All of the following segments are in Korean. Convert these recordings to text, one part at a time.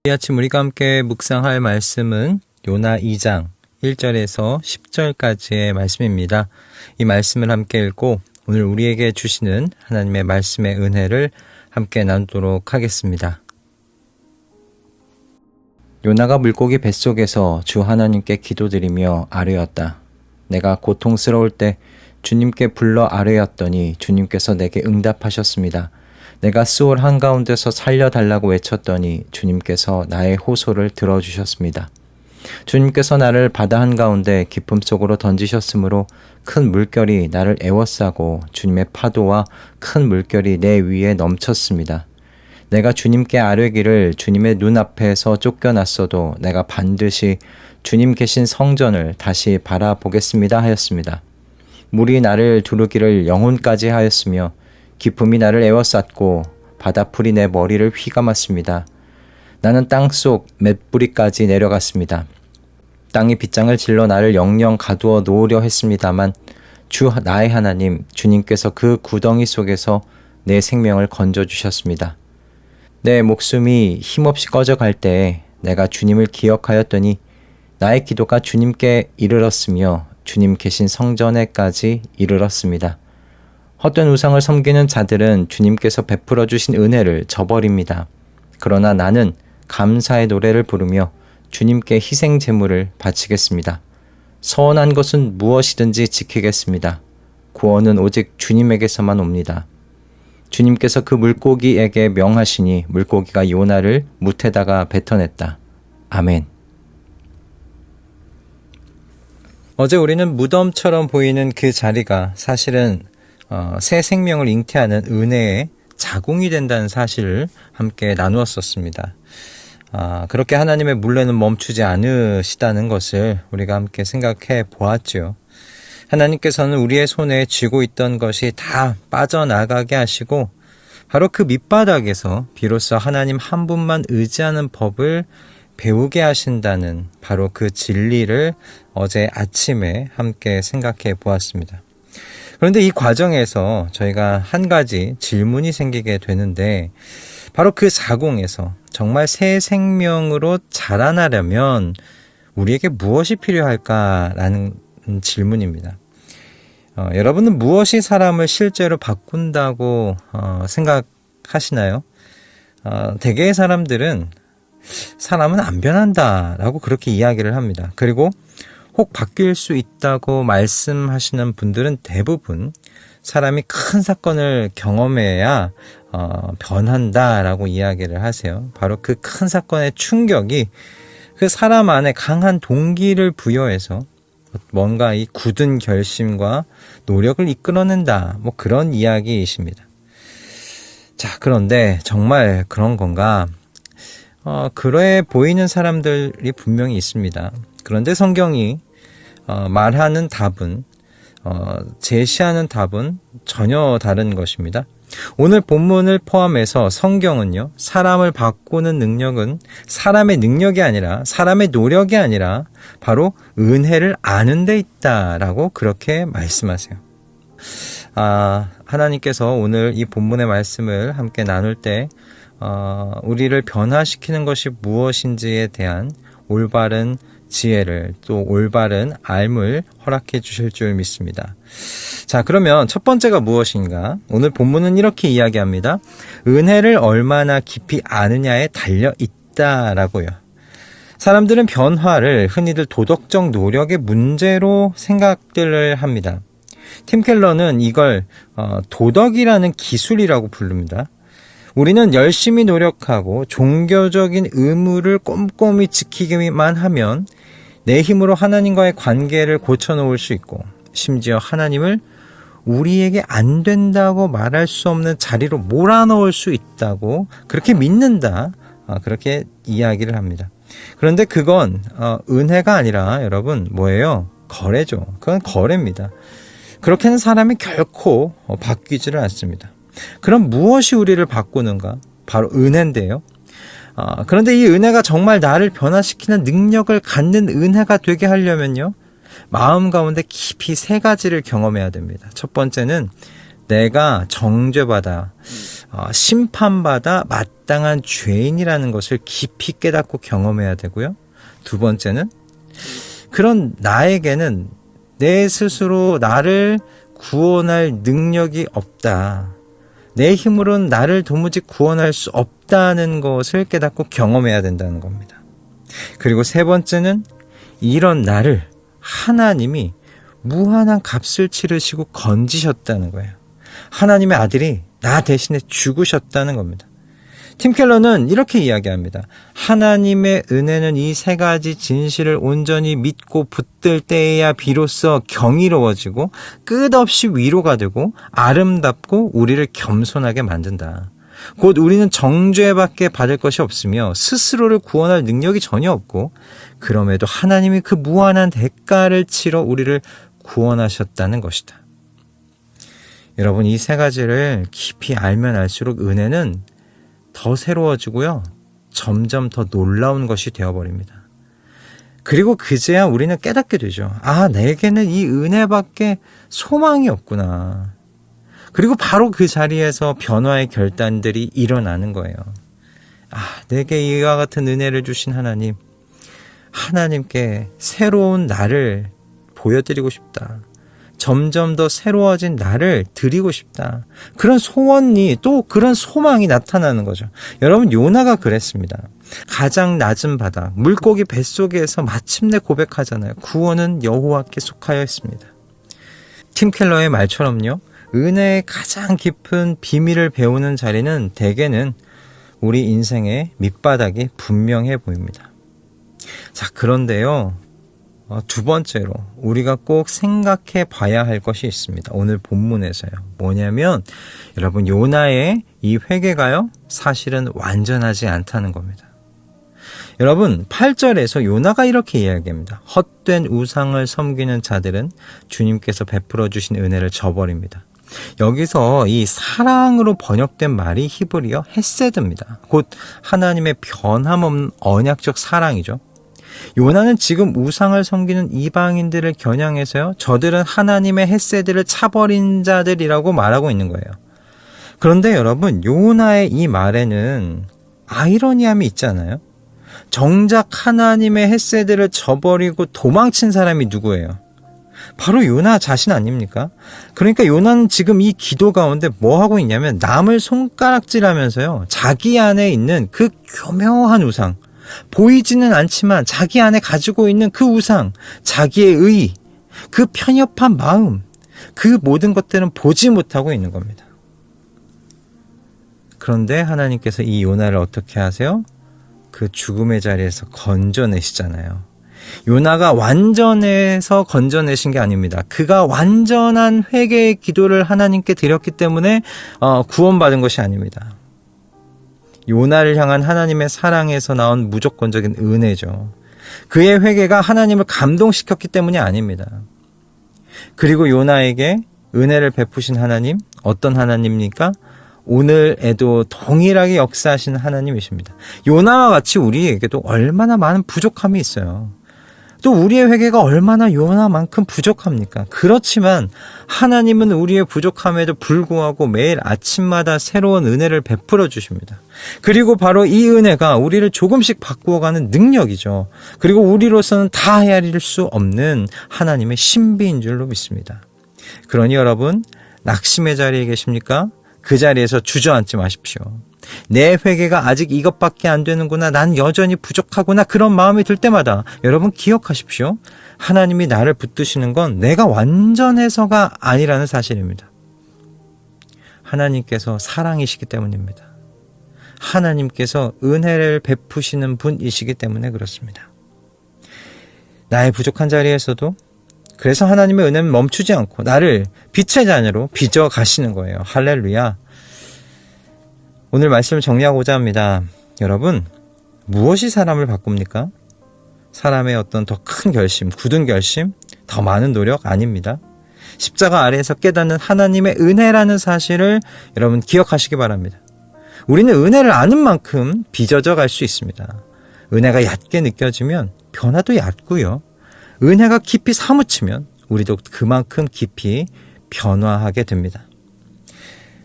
이 아침 우리가 함께 묵상할 말씀은 요나 2장 1절에서 10절까지의 말씀입니다. 이 말씀을 함께 읽고 오늘 우리에게 주시는 하나님의 말씀의 은혜를 함께 나누도록 하겠습니다. 요나가 물고기 뱃속에서 주 하나님께 기도드리며 아뢰었다. 내가 고통스러울 때 주님께 불러 아뢰었더니 주님께서 내게 응답하셨습니다. 내가 스올 한가운데서 살려달라고 외쳤더니 주님께서 나의 호소를 들어주셨습니다. 주님께서 나를 바다 한가운데 깊음 속으로 던지셨으므로 큰 물결이 나를 에워싸고 주님의 파도와 큰 물결이 내 위에 넘쳤습니다. 내가 주님께 아뢰기를 주님의 눈앞에서 쫓겨났어도 내가 반드시 주님 계신 성전을 다시 바라보겠습니다 하였습니다. 물이 나를 두르기를 영혼까지 하였으며 기품이 나를 에워쌌고 바다풀이 내 머리를 휘감았습니다. 나는 땅속 맷뿌리까지 내려갔습니다. 땅이 빗장을 질러 나를 영영 가두어 놓으려 했습니다만 주 나의 하나님 주님께서 그 구덩이 속에서 내 생명을 건져주셨습니다. 내 목숨이 힘없이 꺼져갈 때에 내가 주님을 기억하였더니 나의 기도가 주님께 이르렀으며 주님 계신 성전에까지 이르렀습니다. 헛된 우상을 섬기는 자들은 주님께서 베풀어 주신 은혜를 저버립니다. 그러나 나는 감사의 노래를 부르며 주님께 희생 제물을 바치겠습니다. 서원한 것은 무엇이든지 지키겠습니다. 구원은 오직 주님에게서만 옵니다. 주님께서 그 물고기에게 명하시니 물고기가 요나를 뭇에다가 뱉어냈다. 아멘. 어제 우리는 무덤처럼 보이는 그 자리가 사실은 새 생명을 잉태하는 은혜의 자궁이 된다는 사실을 함께 나누었었습니다. 그렇게 하나님의 물레는 멈추지 않으시다는 것을 우리가 함께 생각해 보았죠. 하나님께서는 우리의 손에 쥐고 있던 것이 다 빠져나가게 하시고 바로 그 밑바닥에서 비로소 하나님 한 분만 의지하는 법을 배우게 하신다는 바로 그 진리를 어제 아침에 함께 생각해 보았습니다. 그런데 이 과정에서 저희가 한 가지 질문이 생기게 되는데 바로 그 자궁에서 정말 새 생명으로 자라나려면 우리에게 무엇이 필요할까라는 질문입니다. 여러분은 무엇이 사람을 실제로 바꾼다고 생각하시나요? 대개의 사람들은 사람은 안 변한다라고 그렇게 이야기를 합니다. 그리고 혹 바뀔 수 있다고 말씀하시는 분들은 대부분 사람이 큰 사건을 경험해야 변한다라고 이야기를 하세요. 바로 그 큰 사건의 충격이 그 사람 안에 강한 동기를 부여해서 뭔가 이 굳은 결심과 노력을 이끌어낸다. 뭐 그런 이야기이십니다. 자, 그런데 정말 그런 건가? 그래 보이는 사람들이 분명히 있습니다. 그런데 성경이 말하는 답은 제시하는 답은 전혀 다른 것입니다. 오늘 본문을 포함해서 성경은요, 사람을 바꾸는 능력은 사람의 능력이 아니라 사람의 노력이 아니라 바로 은혜를 아는 데 있다라고 그렇게 말씀하세요. 하나님께서 오늘 이 본문의 말씀을 함께 나눌 때 우리를 변화시키는 것이 무엇인지에 대한 올바른 지혜를 또 올바른 알을 허락해 주실 줄 믿습니다. 자, 그러면 첫 번째가 무엇인가? 오늘 본문은 이렇게 이야기합니다. 은혜를 얼마나 깊이 아느냐에 달려 있다라고요. 사람들은 변화를 흔히들 도덕적 노력의 문제로 생각들을 합니다. 팀 켈러는 이걸 도덕이라는 기술이라고 부릅니다. 우리는 열심히 노력하고 종교적인 의무를 꼼꼼히 지키기만 하면 내 힘으로 하나님과의 관계를 고쳐놓을 수 있고 심지어 하나님을 우리에게 안 된다고 말할 수 없는 자리로 몰아넣을 수 있다고 그렇게 믿는다. 그렇게 이야기를 합니다. 그런데 그건 은혜가 아니라 여러분 뭐예요? 거래죠. 그건 거래입니다. 그렇게는 사람이 결코 바뀌지를 않습니다. 그럼 무엇이 우리를 바꾸는가? 바로 은혜인데요. 그런데 이 은혜가 정말 나를 변화시키는 능력을 갖는 은혜가 되게 하려면요, 마음 가운데 깊이 세 가지를 경험해야 됩니다. 첫 번째는 내가 정죄받아 심판받아 마땅한 죄인이라는 것을 깊이 깨닫고 경험해야 되고요. 두 번째는 그런 나에게는 내 스스로 나를 구원할 능력이 없다. 내 힘으로는 나를 도무지 구원할 수 없다는 것을 깨닫고 경험해야 된다는 겁니다. 그리고 세 번째는 이런 나를 하나님이 무한한 값을 치르시고 건지셨다는 거예요. 하나님의 아들이 나 대신에 죽으셨다는 겁니다. 팀 켈러는 이렇게 이야기합니다. 하나님의 은혜는 이 세 가지 진실을 온전히 믿고 붙들 때에야 비로소 경이로워지고 끝없이 위로가 되고 아름답고 우리를 겸손하게 만든다. 곧 우리는 정죄밖에 받을 것이 없으며 스스로를 구원할 능력이 전혀 없고 그럼에도 하나님이 그 무한한 대가를 치러 우리를 구원하셨다는 것이다. 여러분, 이 세 가지를 깊이 알면 알수록 은혜는 더 새로워지고요. 점점 더 놀라운 것이 되어버립니다. 그리고 그제야 우리는 깨닫게 되죠. 내게는 이 은혜밖에 소망이 없구나. 그리고 바로 그 자리에서 변화의 결단들이 일어나는 거예요. 내게 이와 같은 은혜를 주신 하나님, 하나님께 새로운 나를 보여드리고 싶다. 점점 더 새로워진 나를 드리고 싶다. 그런 소원이 또 그런 소망이 나타나는 거죠. 여러분, 요나가 그랬습니다. 가장 낮은 바다, 물고기 뱃속에서 마침내 고백하잖아요. 구원은 여호와께 속하여 있습니다. 팀 켈러의 말처럼요. 은혜의 가장 깊은 비밀을 배우는 자리는 대개는 우리 인생의 밑바닥이 분명해 보입니다. 자, 그런데요. 두 번째로 우리가 꼭 생각해 봐야 할 것이 있습니다. 오늘 본문에서요. 뭐냐면 여러분, 요나의 이 회개가요, 사실은 완전하지 않다는 겁니다. 여러분, 8절에서 요나가 이렇게 이야기합니다. 헛된 우상을 섬기는 자들은 주님께서 베풀어 주신 은혜를 저버립니다. 여기서 이 사랑으로 번역된 말이 히브리어 헤세드입니다. 곧 하나님의 변함없는 언약적 사랑이죠. 요나는 지금 우상을 섬기는 이방인들을 겨냥해서요, 저들은 하나님의 헤세드를 차버린 자들이라고 말하고 있는 거예요. 그런데 여러분, 요나의 이 말에는 아이러니함이 있잖아요. 정작 하나님의 헤세드를 저버리고 도망친 사람이 누구예요? 바로 요나 자신 아닙니까? 그러니까 요나는 지금 이 기도 가운데 뭐 하고 있냐면 남을 손가락질하면서요, 자기 안에 있는 그 교묘한 우상, 보이지는 않지만 자기 안에 가지고 있는 그 우상, 자기의 의, 그 편협한 마음, 그 모든 것들은 보지 못하고 있는 겁니다. 그런데 하나님께서 이 요나를 어떻게 하세요? 그 죽음의 자리에서 건져내시잖아요. 요나가 완전해서 건져내신 게 아닙니다. 그가 완전한 회개의 기도를 하나님께 드렸기 때문에 구원받은 것이 아닙니다. 요나를 향한 하나님의 사랑에서 나온 무조건적인 은혜죠. 그의 회개가 하나님을 감동시켰기 때문이 아닙니다. 그리고 요나에게 은혜를 베푸신 하나님, 어떤 하나님입니까? 오늘에도 동일하게 역사하시는 하나님이십니다. 요나와 같이 우리에게도 얼마나 많은 부족함이 있어요. 또 우리의 회개가 얼마나 요나만큼 부족합니까? 그렇지만 하나님은 우리의 부족함에도 불구하고 매일 아침마다 새로운 은혜를 베풀어 주십니다. 그리고 바로 이 은혜가 우리를 조금씩 바꾸어가는 능력이죠. 그리고 우리로서는 다 헤아릴 수 없는 하나님의 신비인 줄로 믿습니다. 그러니 여러분, 낙심의 자리에 계십니까? 그 자리에서 주저앉지 마십시오. 내 회개가 아직 이것밖에 안 되는구나, 난 여전히 부족하구나, 그런 마음이 들 때마다 여러분 기억하십시오. 하나님이 나를 붙드시는 건 내가 완전해서가 아니라는 사실입니다. 하나님께서 사랑이시기 때문입니다. 하나님께서 은혜를 베푸시는 분이시기 때문에 그렇습니다. 나의 부족한 자리에서도 그래서 하나님의 은혜는 멈추지 않고 나를 빛의 자녀로 빚어 가시는 거예요. 할렐루야. 오늘 말씀을 정리하고자 합니다. 여러분, 무엇이 사람을 바꿉니까? 사람의 어떤 더 큰 결심, 굳은 결심, 더 많은 노력 아닙니다. 십자가 아래에서 깨닫는 하나님의 은혜라는 사실을 여러분 기억하시기 바랍니다. 우리는 은혜를 아는 만큼 빚어져 갈 수 있습니다. 은혜가 얕게 느껴지면 변화도 얕고요. 은혜가 깊이 사무치면 우리도 그만큼 깊이 변화하게 됩니다.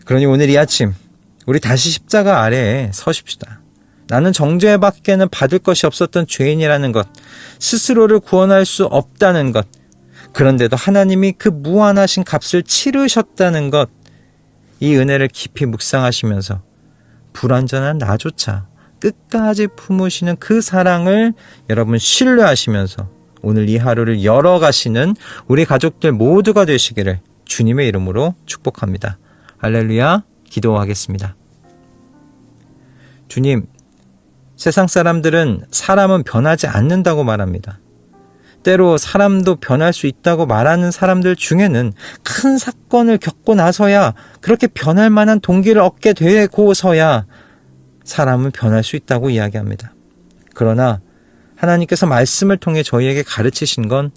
그러니 오늘 이 아침 우리 다시 십자가 아래에 서십시다. 나는 정죄밖에는 받을 것이 없었던 죄인이라는 것, 스스로를 구원할 수 없다는 것, 그런데도 하나님이 그 무한하신 값을 치르셨다는 것, 이 은혜를 깊이 묵상하시면서 불완전한 나조차 끝까지 품으시는 그 사랑을 여러분 신뢰하시면서 오늘 이 하루를 열어가시는 우리 가족들 모두가 되시기를 주님의 이름으로 축복합니다. 할렐루야. 기도하겠습니다. 주님, 세상 사람들은 사람은 변하지 않는다고 말합니다. 때로 사람도 변할 수 있다고 말하는 사람들 중에는 큰 사건을 겪고 나서야, 그렇게 변할 만한 동기를 얻게 되고서야 사람은 변할 수 있다고 이야기합니다. 그러나 하나님께서 말씀을 통해 저희에게 가르치신 건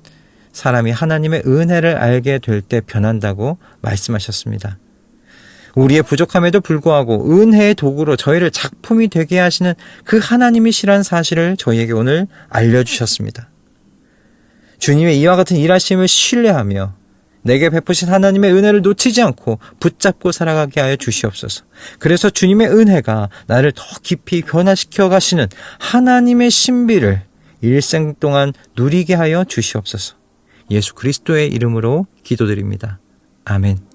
사람이 하나님의 은혜를 알게 될 때 변한다고 말씀하셨습니다. 우리의 부족함에도 불구하고 은혜의 도구로 저희를 작품이 되게 하시는 그 하나님이시라는 사실을 저희에게 오늘 알려주셨습니다. 주님의 이와 같은 일하심을 신뢰하며 내게 베푸신 하나님의 은혜를 놓치지 않고 붙잡고 살아가게 하여 주시옵소서. 그래서 주님의 은혜가 나를 더 깊이 변화시켜 가시는 하나님의 신비를 일생 동안 누리게 하여 주시옵소서. 예수 그리스도의 이름으로 기도드립니다. 아멘.